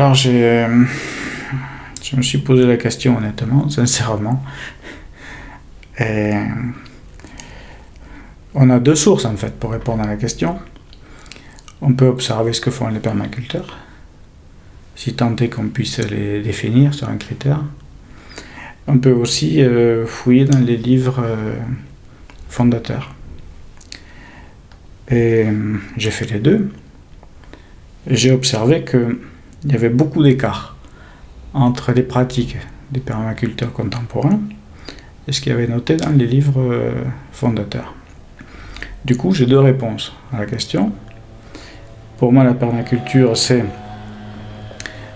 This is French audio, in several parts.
Alors je me suis posé la question honnêtement, sincèrement. Et on a deux sources en fait pour répondre à la question. On peut observer ce que font les permaculteurs, si tant est qu'on puisse les définir sur un critère. On peut aussi fouiller dans les livres fondateurs. Et j'ai fait les deux. Et j'ai observé qu'il y avait beaucoup d'écart entre les pratiques des permaculteurs contemporains et ce qu'il y avait noté dans les livres fondateurs. Du coup, j'ai deux réponses à la question. Pour moi, la permaculture, c'est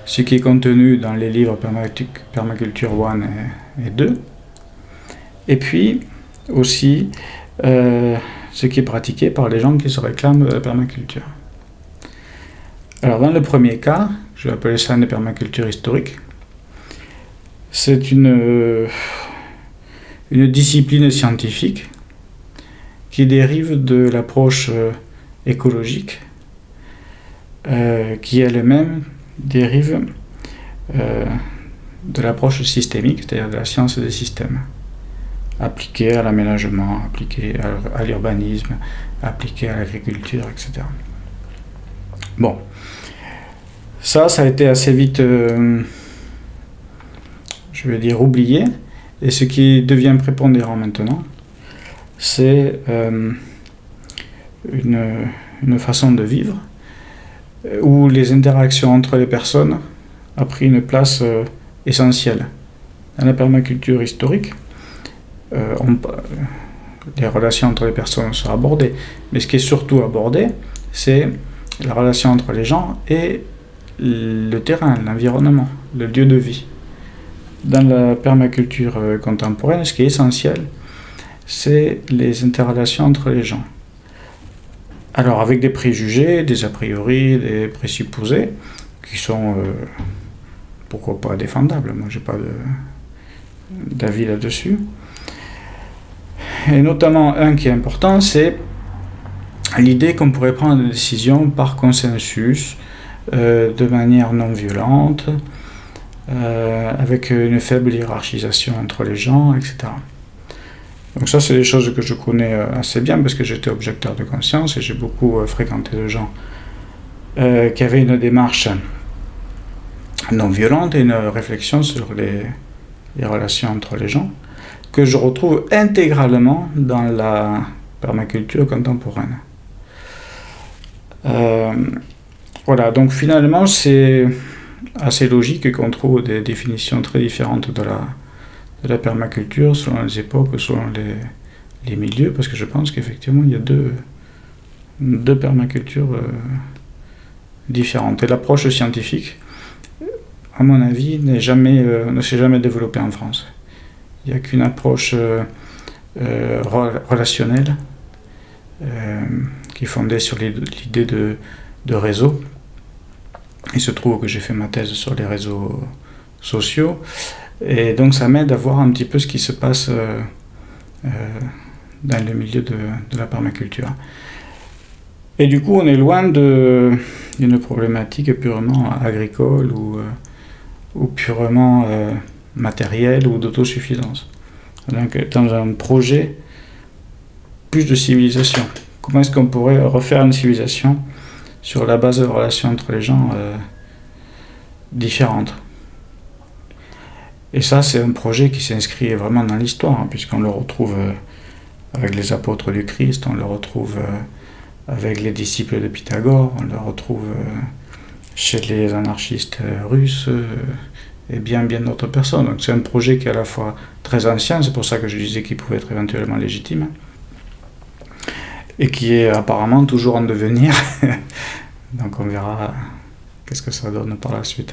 ce qui est contenu dans les livres Permaculture 1 et 2. Et puis, aussi, ce qui est pratiqué par les gens qui se réclament de la permaculture. Alors, dans le premier cas, je vais appeler ça une permaculture historique. C'est une discipline scientifique qui dérive de l'approche écologique, qui elle-même dérive de l'approche systémique, c'est-à-dire de la science des systèmes, appliquée à l'aménagement, appliquée à l'urbanisme, appliquée à l'agriculture, etc. Bon, ça a été assez vite, je vais dire, oublié, et ce qui devient prépondérant maintenant, c'est une façon de vivre où les interactions entre les personnes a pris une place essentielle. Dans la permaculture historique, les relations entre les personnes sont abordées, mais ce qui est surtout abordé, c'est la relation entre les gens et le terrain, l'environnement, le lieu de vie. Dans la permaculture contemporaine, ce qui est essentiel, c'est les interrelations entre les gens. Alors avec des préjugés, des a priori, des présupposés, qui sont, pourquoi pas, défendables. Moi, j'ai pas d'avis là-dessus. Et notamment, un qui est important, c'est l'idée qu'on pourrait prendre des décisions par consensus, de manière non violente, avec une faible hiérarchisation entre les gens, etc. Donc ça, c'est des choses que je connais assez bien parce que j'étais objecteur de conscience et j'ai beaucoup fréquenté de gens qui avaient une démarche non violente et une réflexion sur les relations entre les gens que je retrouve intégralement dans la permaculture contemporaine. Voilà, donc finalement, c'est assez logique qu'on trouve des définitions très différentes de la permaculture selon les époques, selon les milieux, parce que je pense qu'effectivement il y a deux permacultures différentes. Et l'approche scientifique, à mon avis, ne s'est jamais développée en France. Il n'y a qu'une approche relationnelle qui est fondée sur l'idée de réseau. Il se trouve que j'ai fait ma thèse sur les réseaux sociaux, et donc ça m'aide à voir un petit peu ce qui se passe dans le milieu de la permaculture. Et du coup, on est loin d'une problématique purement agricole ou purement matérielle ou d'autosuffisance. Donc, dans un projet plus de civilisation. Comment est-ce qu'on pourrait refaire une civilisation sur la base de relations entre les gens différentes? Et ça, c'est un projet qui s'inscrit vraiment dans l'histoire, hein, puisqu'on le retrouve avec les apôtres du Christ, on le retrouve avec les disciples de Pythagore, on le retrouve chez les anarchistes russes et bien d'autres personnes. Donc c'est un projet qui est à la fois très ancien, c'est pour ça que je disais qu'il pouvait être éventuellement légitime, et qui est apparemment toujours en devenir. Donc on verra qu'est-ce que ça donne par la suite.